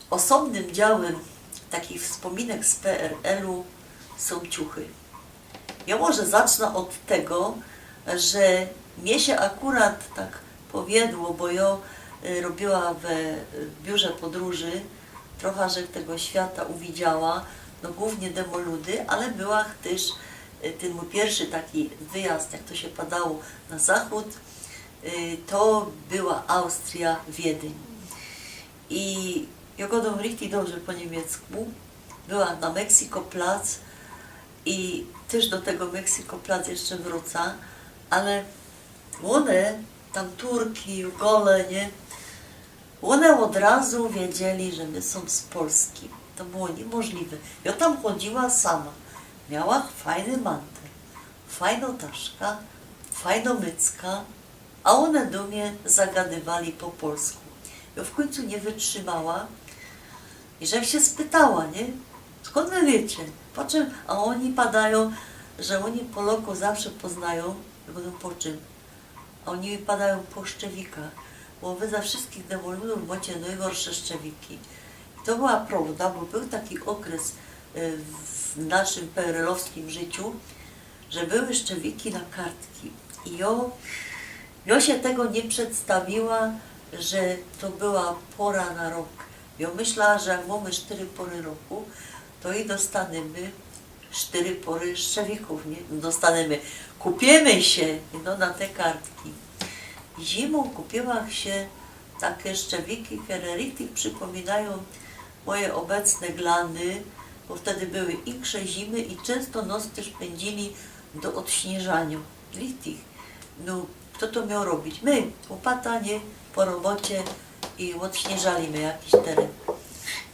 osobnym działem takich wspominek z PRL-u są ciuchy. Ja może zacznę od tego, że mnie się akurat tak powiedło, bo ja robiła w biurze podróży, trochę, że tego świata uwidziała, no głównie demoludy, ale była też ten mój pierwszy taki wyjazd, jak to się padało, na zachód, to była Austria, Wiedeń. I ja gadam richtig dobrze po niemiecku, była na Mexiko-Plac i też do tego Mexiko-Plac jeszcze wrócę, ale one, tam Turki, Gole, nie? One od razu wiedzieli, że my są z Polski. To było niemożliwe. Ja tam chodziła sama. Miała fajny mantel, fajną taszka, fajną mycka, a one do mnie zagadywali po polsku. Ja w końcu nie wytrzymała i żem się spytała, nie? Skąd wy wiecie? Po czym? A oni padają, że oni Polaków zawsze poznają, będą po czym? A oni padają po szczewikach, bo wy za wszystkich demoludów macie najgorsze szczewiki. I to była prawda, bo był taki okres w naszym PRL-owskim życiu, że były szczewiki na kartki. I ja się tego nie przedstawiła, że to była pora na rok. Ja myślała, że jak mamy 4 pory roku, to i dostaniemy 4 pory szczewików, nie? Dostaniemy, kupimy się no, na te kartki. I zimą kupiłam się takie szczewiki, które richtig przypominają moje obecne glany, bo wtedy były insze zimy i często noc też pędzili do odśnieżania. Richtig. No, kto to miał robić? My, łopata, nie? Po robocie i odśnieżaliśmy jakiś teren.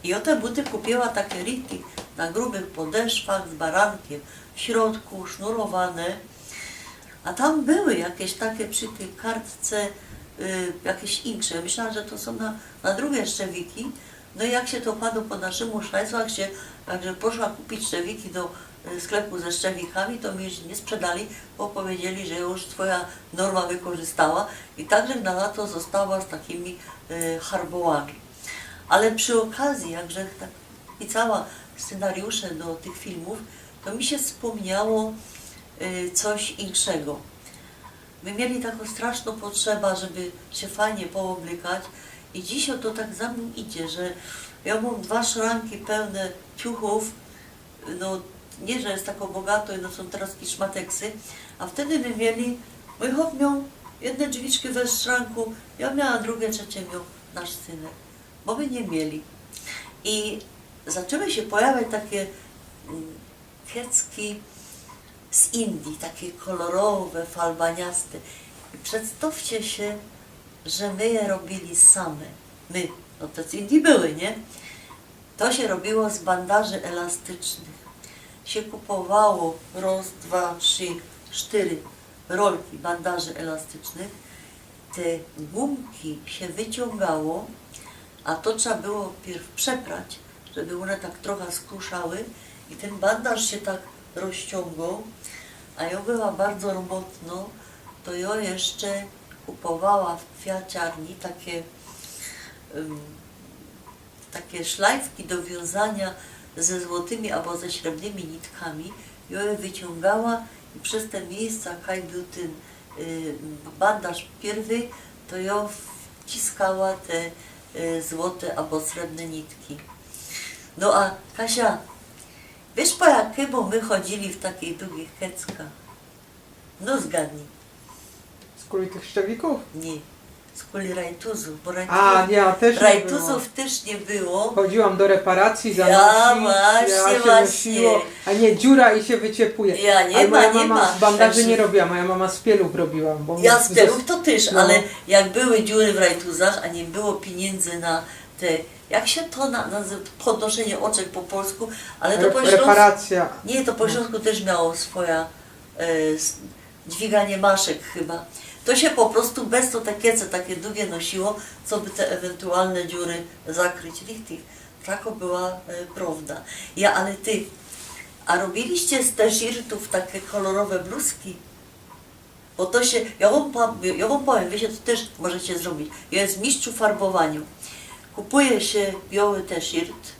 I o te buty kupiła takie richtig na grubych podeszwach z barankiem w środku, sznurowane. A tam były jakieś takie przy tej kartce, jakieś insze. Myślałam, że to są na drugie szczewiki. No i jak się to padło po naszemu szajsu, jakże poszła kupić szczewiki do sklepu ze szczewikami, to mi nie sprzedali, bo powiedzieli, że już twoja norma wykorzystała i także na lato została z takimi harbołami. Ale przy okazji, jakże tak pisała scenariusze do tych filmów, to mi się wspomniało coś inszego. My mieli taką straszną potrzebę, żeby się fajnie pooblykać i dzisiaj to tak za mną idzie, że ja mam 2 szranki pełne ciuchów, no nie, że jest tako bogato, no są teraz szmateksy, a wtedy my mieli, mój chłop miał jedne drzwiczki we szranku, ja miałam drugie, trzecie miał nasz synek, bo my nie mieli. I zaczęły się pojawiać takie kiecki z Indii, takie kolorowe, falbaniaste. I przedstawcie się, że my je robili same. My, no to z Indii były, nie? To się robiło z bandaży elastycznych. Się kupowało raz, 2, 3, 4 rolki bandaży elastycznych. Te gumki się wyciągało, a to trzeba było pierw przeprać, żeby one tak trochę skruszały i ten bandaż się tak rozciągał, a ja była bardzo robotno, to ja jeszcze kupowała w kwiaciarni takie szlajfki do wiązania ze złotymi albo ze srebrnymi nitkami. Ja je wyciągała i przez te miejsca, jak był ten bandaż pierwy, to ja wciskała te złote albo srebrne nitki. No a Kasia, wiesz po jakiemu my chodzili w takich długich keckach? No zgadnij. Z kuli tych szczewików? Nie, z kuli rajtuzów, bo ja też nie było. rajtuzów też nie było. Chodziłam do reparacji, zanosić, Właśnie. A nie, dziura i się wyciepuje. Moja mama z bandaży nie robiła, moja mama z pieluch robiła. Bo ja z pieluch to też, no. ale jak były dziury w rajtuzach, a nie było pieniędzy na te, jak się to nazywa, podnoszenie oczek po polsku, ale to po śląsku, reparacja. nie, to po śląsku też miało swoja dźwiganie maszek chyba. To się po prostu bez to takie długie nosiło, co by te ewentualne dziury zakryć. Richtig. Taka była prawda. Ale ty, a robiliście z t-shirtów takie kolorowe bluzki? Bo to się, ja wam powiem, wiecie, to też możecie zrobić. Ja jest mistrzu w farbowaniu. kupuje się biały t-shirt,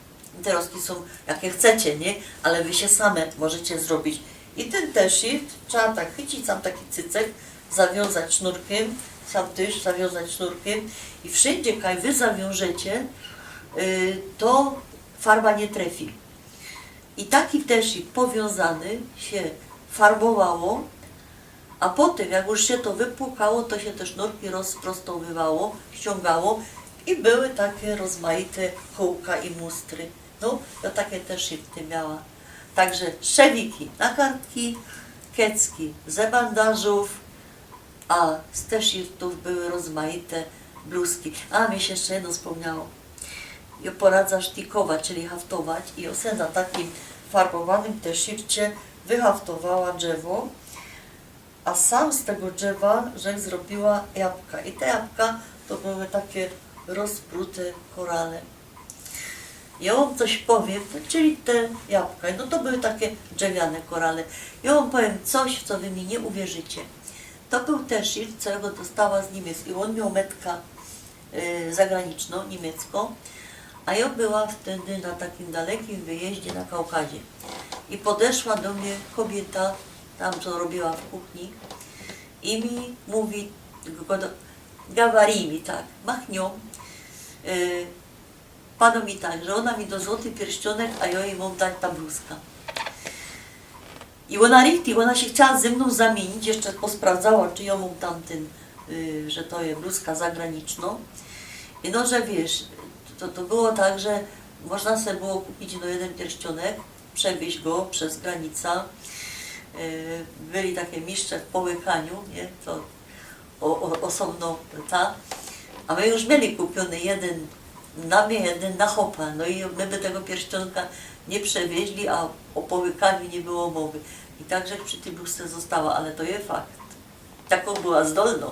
teraz są jakie chcecie, nie? Ale wy się same możecie zrobić. I ten t-shirt trzeba tak chycić, sam taki cycek, zawiązać sznurkiem, sam też zawiązać sznurkiem i wszędzie, kaj wy zawiążecie, to farba nie trafi. I taki t-shirt powiązany się farbowało, a potem, jak już się to wypłukało, to się te sznurki rozprostowywało, ściągało i były takie rozmaite kołka i mustry. No, ja takie też shirty miała. Także szewiki na kartki, kecki ze bandażów, a z t-shirtów były rozmaite bluzki. A, mi się jeszcze jedno wspomniało. Ja poradza sztikować, czyli haftować i na takim farbowanym t-shircie wyhaftowała drzewo, a sam z tego drzewa, że zrobiła jabłka. I te jabłka to były takie rozprute korale. Ja wam coś powiem, czyli te jabłka, no to były takie drzewiane korale. Ja wam powiem coś, w co wy mi nie uwierzycie. To był t-shirt, co ja go dostała z Niemiec i on miał metkę zagraniczną, niemiecką, a ja była wtedy na takim dalekim wyjeździe na Kaukazie. I podeszła do mnie kobieta, tam co robiła w kuchni i mi mówi, gawari mi tak, machnią, panu mi tak, że ona mi do złoty pierścionek, a ja jej mam dać ta bluzka. I ona się chciała ze mną zamienić, jeszcze posprawdzała, czy ja mam tamten, że to jest bluzka zagraniczną. I no, że wiesz, to było tak, że można sobie było kupić no jeden pierścionek, przewieźć go przez granicę. Byli takie mistrze w połykaniu, nie? To osobno ta. A my już mieli kupiony jeden na mnie, jeden na chopa. No i my by tego pierścionka nie przewieźli, a o połykaniu nie było mowy. I także przy tej bluzce została, ale to jest fakt. Taką była zdolną.